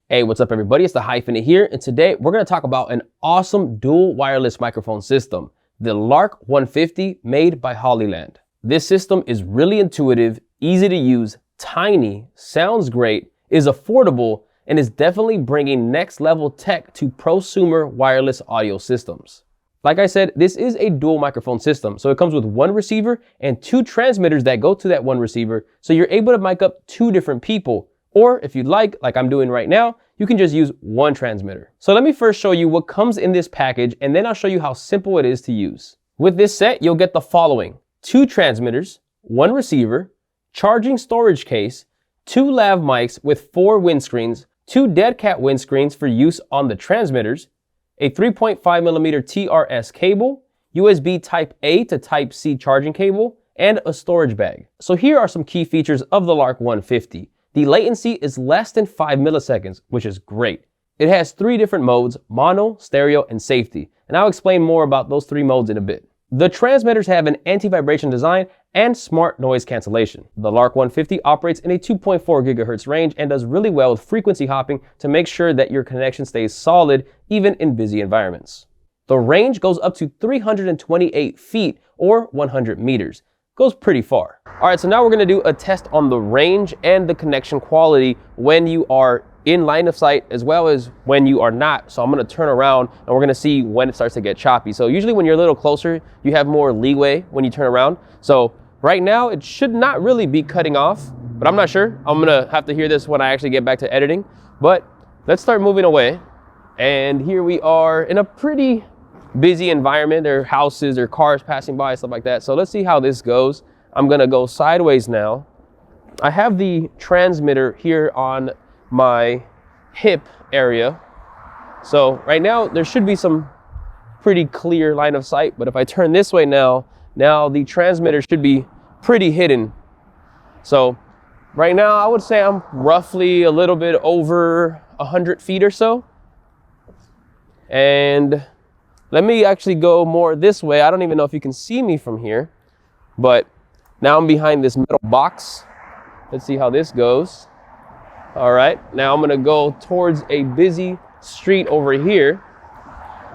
Hey, what's up everybody? It's TheHyphenate here, and today we're going to talk about an awesome dual wireless microphone system, the Lark 150 made by Hollyland. This system is really intuitive, easy to use, tiny, sounds great, is affordable, and is definitely bringing next level tech to prosumer wireless audio systems. Like I said, this is a dual microphone system, so it comes with one receiver and two transmitters that go to that one receiver, so you're able to mic up two different people. Or if you'd like I'm doing right now, you can just use one transmitter. So let me first show you what comes in this package, and then I'll show you how simple it is to use. With this set, you'll get the following: two transmitters, one receiver, charging storage case, two lav mics with 4 windscreens, two dead cat windscreens for use on the transmitters, a 3.5mm TRS cable, USB Type A to Type C charging cable, and a storage bag. So here are some key features of the Lark 150. The latency is less than 5 milliseconds, which is great. It has 3 different modes: mono, stereo, and safety. And I'll explain more about those 3 modes in a bit. The transmitters have an anti-vibration design and smart noise cancellation. The Lark 150 operates in a 2.4 gigahertz range and does really well with frequency hopping to make sure that your connection stays solid even in busy environments. The range goes up to 328 feet or 100 meters. Goes pretty far. All right, so now we're gonna do a test on the range and the connection quality when you are in line of sight as well as when you are not. So I'm gonna turn around and we're gonna see when it starts to get choppy. So usually when you're a little closer, you have more leeway when you turn around. So right now it should not really be cutting off, but I'm not sure. I'm gonna have to hear this when I actually get back to editing. But let's start moving away. And here we are in a pretty busy environment. There are houses, there are cars passing by, stuff like that. So let's see how this goes. I'm gonna go sideways now. I have the transmitter here on my hip area. So right now there should be some pretty clear line of sight, but if I turn this way now the transmitter should be pretty hidden. So right now I would say I'm roughly a little bit over 100 feet or so. And let me actually go more this way. I don't even know if you can see me from here, but now I'm behind this metal box. Let's see how this goes. All right, now I'm gonna go towards a busy street over here.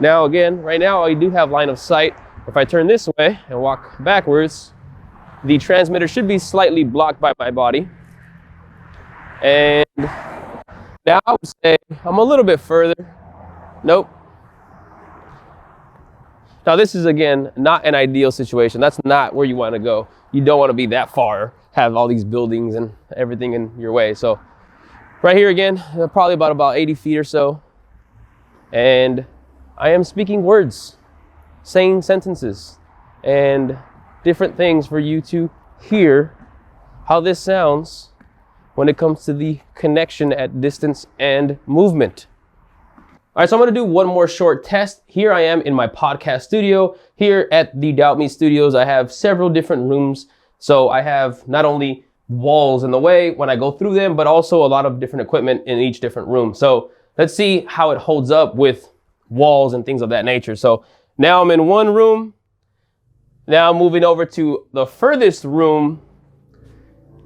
Now again, right now I do have line of sight. If I turn this way and walk backwards, the transmitter should be slightly blocked by my body. And now I would say I'm a little bit further. Nope. Now this is, again, not an ideal situation. That's not where you want to go. You don't want to be that far, have all these buildings and everything in your way. So right here again, probably about 80 feet or so. And I am speaking words, saying sentences, and different things for you to hear how this sounds when it comes to the connection at distance and movement. All right, so I'm gonna do one more short test. Here I am in my podcast studio. Here at the Doubt Me Studios, I have several different rooms. So I have not only walls in the way when I go through them, but also a lot of different equipment in each different room. So let's see how it holds up with walls and things of that nature. So now I'm in one room. Now I'm moving over to the furthest room.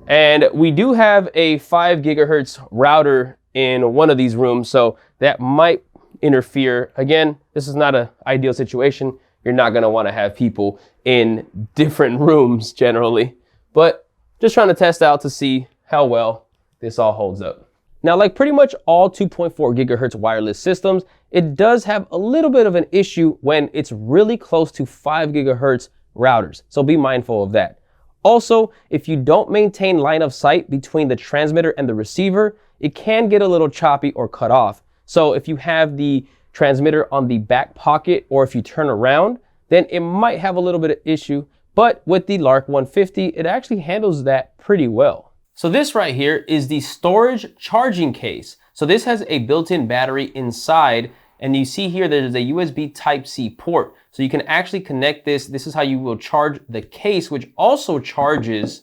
And we do have a 5 gigahertz router in one of these rooms. So that might interfere. Again, this is not an ideal situation. You're not going to want to have people in different rooms generally, but just trying to test out to see how well this all holds up. Now, like pretty much all 2.4 gigahertz wireless systems, it does have a little bit of an issue when it's really close to 5 gigahertz routers. So be mindful of that. Also, if you don't maintain line of sight between the transmitter and the receiver, it can get a little choppy or cut off. So if you have the transmitter on the back pocket, or if you turn around, then it might have a little bit of issue. But with the Lark 150, it actually handles that pretty well. So this right here is the storage charging case. So this has a built-in battery inside, and you see here there's a USB Type C port. So you can actually connect this. This is how you will charge the case, which also charges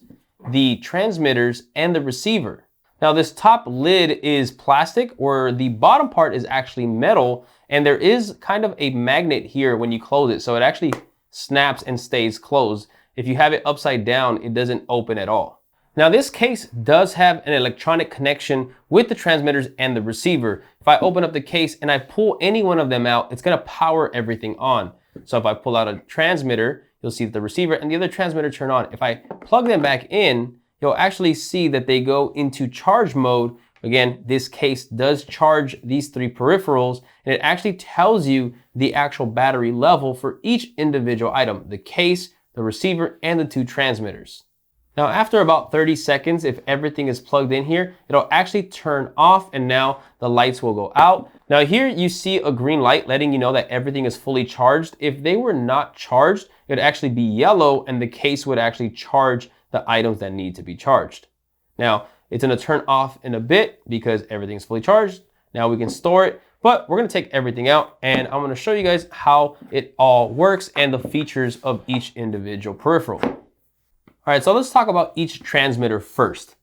the transmitters and the receiver. Now this top lid is plastic, or the bottom part is actually metal, and there is kind of a magnet here when you close it. So it actually snaps and stays closed. If you have it upside down, it doesn't open at all. Now this case does have an electronic connection with the transmitters and the receiver. If I open up the case and I pull any one of them out, it's gonna power everything on. So if I pull out a transmitter, you'll see that the receiver and the other transmitter turn on. If I plug them back in, you'll actually see that they go into charge mode. Again, this case does charge these three peripherals, and it actually tells you the actual battery level for each individual item, the case, the receiver, and the two transmitters. Now, after about 30 seconds, if everything is plugged in here, it'll actually turn off, and now the lights will go out. Now here you see a green light letting you know that everything is fully charged. If they were not charged, it would actually be yellow, and the case would actually charge the items that need to be charged. Now, it's gonna turn off in a bit because everything's fully charged. Now we can store it, but we're gonna take everything out, and I'm gonna show you guys how it all works and the features of each individual peripheral. All right, so let's talk about each transmitter first.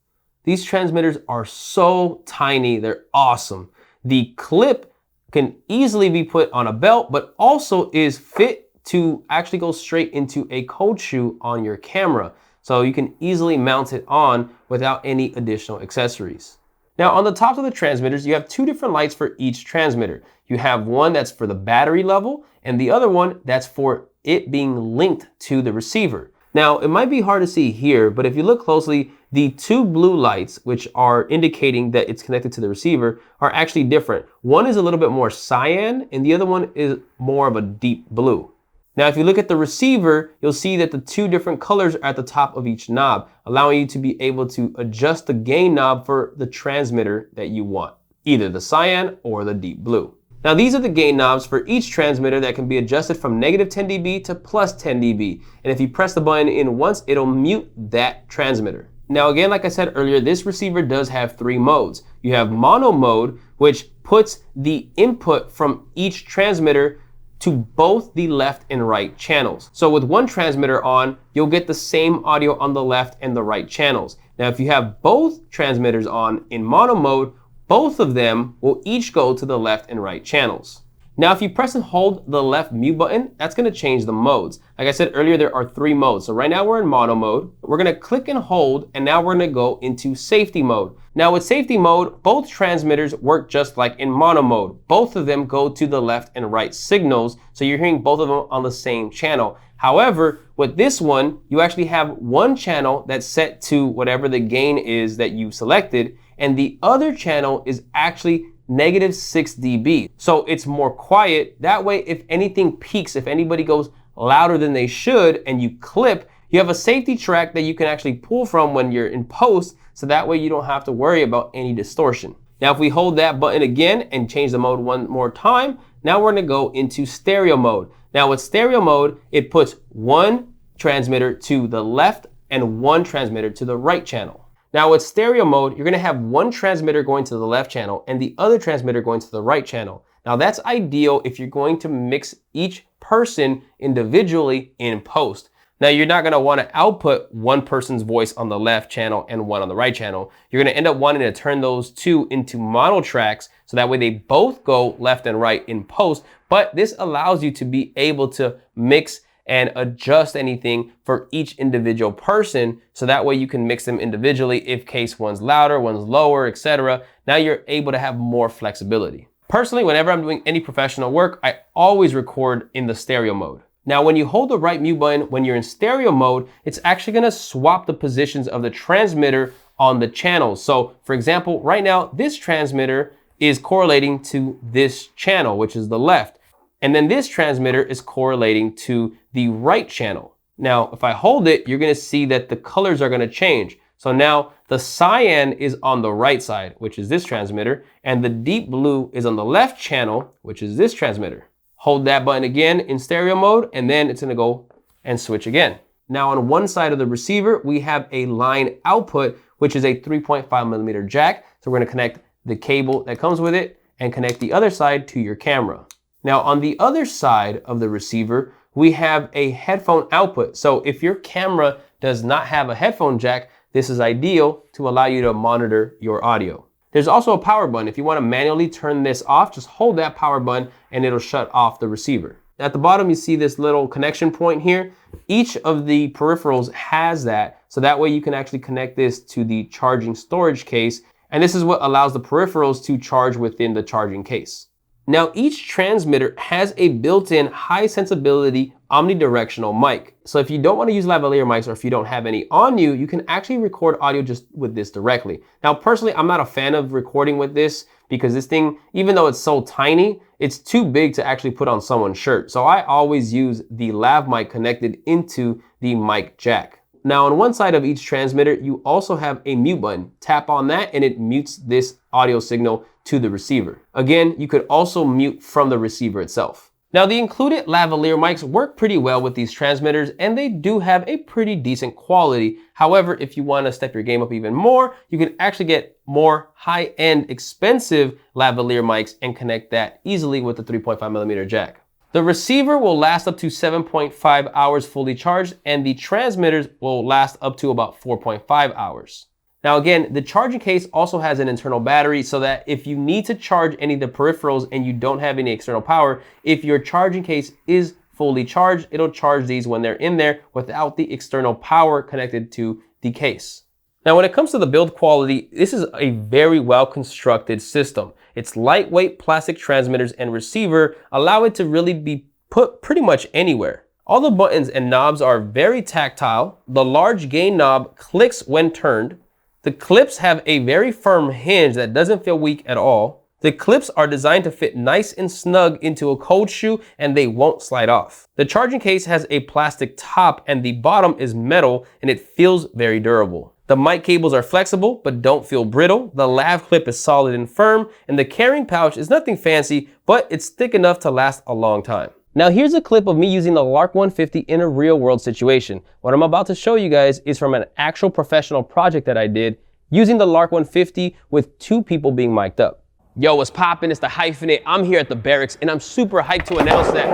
These transmitters are so tiny, they're awesome. The clip can easily be put on a belt, but also is fit to actually go straight into a cold shoe on your camera. So you can easily mount it on without any additional accessories. Now on the tops of the transmitters, you have two different lights for each transmitter. You have one that's for the battery level and the other one that's for it being linked to the receiver. Now, it might be hard to see here, but if you look closely, the two blue lights, which are indicating that it's connected to the receiver, are actually different. One is a little bit more cyan, and the other one is more of a deep blue. Now, if you look at the receiver, you'll see that the two different colors are at the top of each knob, allowing you to be able to adjust the gain knob for the transmitter that you want, either the cyan or the deep blue. Now these are the gain knobs for each transmitter that can be adjusted from negative 10 dB to plus 10 dB. And if you press the button in once, it'll mute that transmitter. Now again, like I said earlier, this receiver does have three modes. You have mono mode, which puts the input from each transmitter to both the left and right channels. So with one transmitter on, you'll get the same audio on the left and the right channels. Now if you have both transmitters on in mono mode, both of them will each go to the left and right channels. Now, if you press and hold the left mute button, that's gonna change the modes. Like I said earlier, there are three modes. So right now we're in mono mode. We're gonna click and hold, and now we're gonna go into safety mode. Now with safety mode, both transmitters work just like in mono mode. Both of them go to the left and right signals, so you're hearing both of them on the same channel. However, with this one, you actually have one channel that's set to whatever the gain is that you selected, and the other channel is actually negative 6 dB. So it's more quiet. That way, if anything peaks, if anybody goes louder than they should and you clip, you have a safety track that you can actually pull from when you're in post, so that way you don't have to worry about any distortion. Now, if we hold that button again and change the mode one more time, now we're gonna go into stereo mode. Now with stereo mode, it puts one transmitter to the left and one transmitter to the right channel. Now with stereo mode, you're gonna have one transmitter going to the left channel and the other transmitter going to the right channel. Now that's ideal if you're going to mix each person individually in post. Now you're not gonna wanna output one person's voice on the left channel and one on the right channel. You're gonna end up wanting to turn those two into mono tracks, so that way they both go left and right in post, but this allows you to be able to mix and adjust anything for each individual person, so that way you can mix them individually if case one's louder, one's lower, etc. Now you're able to have more flexibility. Personally, whenever I'm doing any professional work, I always record in the stereo mode. Now, when you hold the right mute button, when you're in stereo mode, it's actually gonna swap the positions of the transmitter on the channels. So for example, right now, this transmitter is correlating to this channel, which is the left. And then this transmitter is correlating to the right channel. Now, if I hold it, you're gonna see that the colors are gonna change. So now the cyan is on the right side, which is this transmitter, and the deep blue is on the left channel, which is this transmitter. Hold that button again in stereo mode, and then it's gonna go and switch again. Now on one side of the receiver, we have a line output, which is a 3.5mm jack. So we're gonna connect the cable that comes with it and connect the other side to your camera. Now on the other side of the receiver, we have a headphone output. So if your camera does not have a headphone jack, this is ideal to allow you to monitor your audio. There's also a power button. If you want to manually turn this off, just hold that power button and it'll shut off the receiver. At the bottom, you see this little connection point here. Each of the peripherals has that, so that way you can actually connect this to the charging storage case, and this is what allows the peripherals to charge within the charging case. Now, each transmitter has a built-in high sensibility omnidirectional mic. So if you don't want to use lavalier mics, or if you don't have any on you, you can actually record audio just with this directly. Now, personally, I'm not a fan of recording with this because this thing, even though it's so tiny, it's too big to actually put on someone's shirt. So I always use the lav mic connected into the mic jack. Now, on one side of each transmitter, you also have a mute button. Tap on that and it mutes this audio signal to the receiver. Again, you could also mute from the receiver itself. Now, the included lavalier mics work pretty well with these transmitters, and they do have a pretty decent quality. However, if you want to step your game up even more, you can actually get more high-end, expensive lavalier mics and connect that easily with the 3.5mm jack. The receiver will last up to 7.5 hours fully charged, and the transmitters will last up to about 4.5 hours. Now again, the charging case also has an internal battery so that if you need to charge any of the peripherals and you don't have any external power, if your charging case is fully charged, it'll charge these when they're in there without the external power connected to the case. Now when it comes to the build quality, this is a very well constructed system. Its lightweight plastic transmitters and receiver allow it to really be put pretty much anywhere. All the buttons and knobs are very tactile. The large gain knob clicks when turned. The clips have a very firm hinge that doesn't feel weak at all. The clips are designed to fit nice and snug into a cold shoe and they won't slide off. The charging case has a plastic top and the bottom is metal and it feels very durable. The mic cables are flexible but don't feel brittle. The lav clip is solid and firm, and the carrying pouch is nothing fancy, but it's thick enough to last a long time. Now here's a clip of me using the Lark 150 in a real world situation. What I'm about to show you guys is from an actual professional project that I did using the Lark 150 with 2 people being mic'd up. Yo, what's poppin'? It's the Hyphenate. I'm here at the barracks and I'm super hyped to announce that.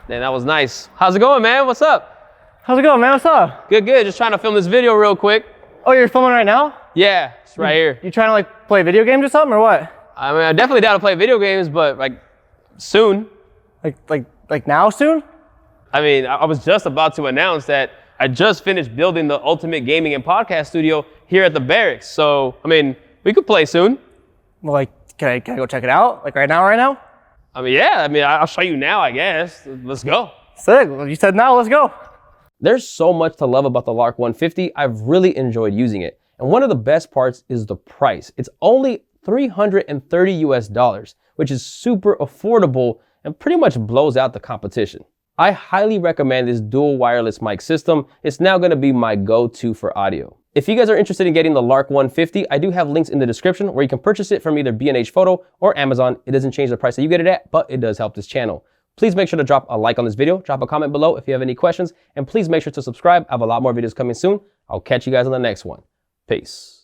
Man, that was nice. How's it going, man? What's up? How's it going, man? What's up? Good, good. Just trying to film this video real quick. Oh, you're filming right now? Yeah, it's right here. You trying to like play video games or something or what? I mean, I'm definitely down to play video games, but like soon. Like now soon? I mean, I was just about to announce that I just finished building the ultimate gaming and podcast studio here at the barracks. So, I mean, we could play soon. Well, like, can I go check it out? Like right now? I mean, yeah, I mean, I'll show you now, I guess. Let's go. Sick. Well, you said now, let's go. There's so much to love about the Lark 150. I've really enjoyed using it. And one of the best parts is the price. It's only $330 US, which is super affordable and pretty much blows out the competition. I highly recommend this dual wireless mic system. It's now gonna be my go-to for audio. If you guys are interested in getting the Lark 150, I do have links in the description where you can purchase it from either B&H Photo or Amazon. It doesn't change the price that you get it at, but it does help this channel. Please make sure to drop a like on this video, drop a comment below if you have any questions, and please make sure to subscribe. I have a lot more videos coming soon. I'll catch you guys on the next one. Peace.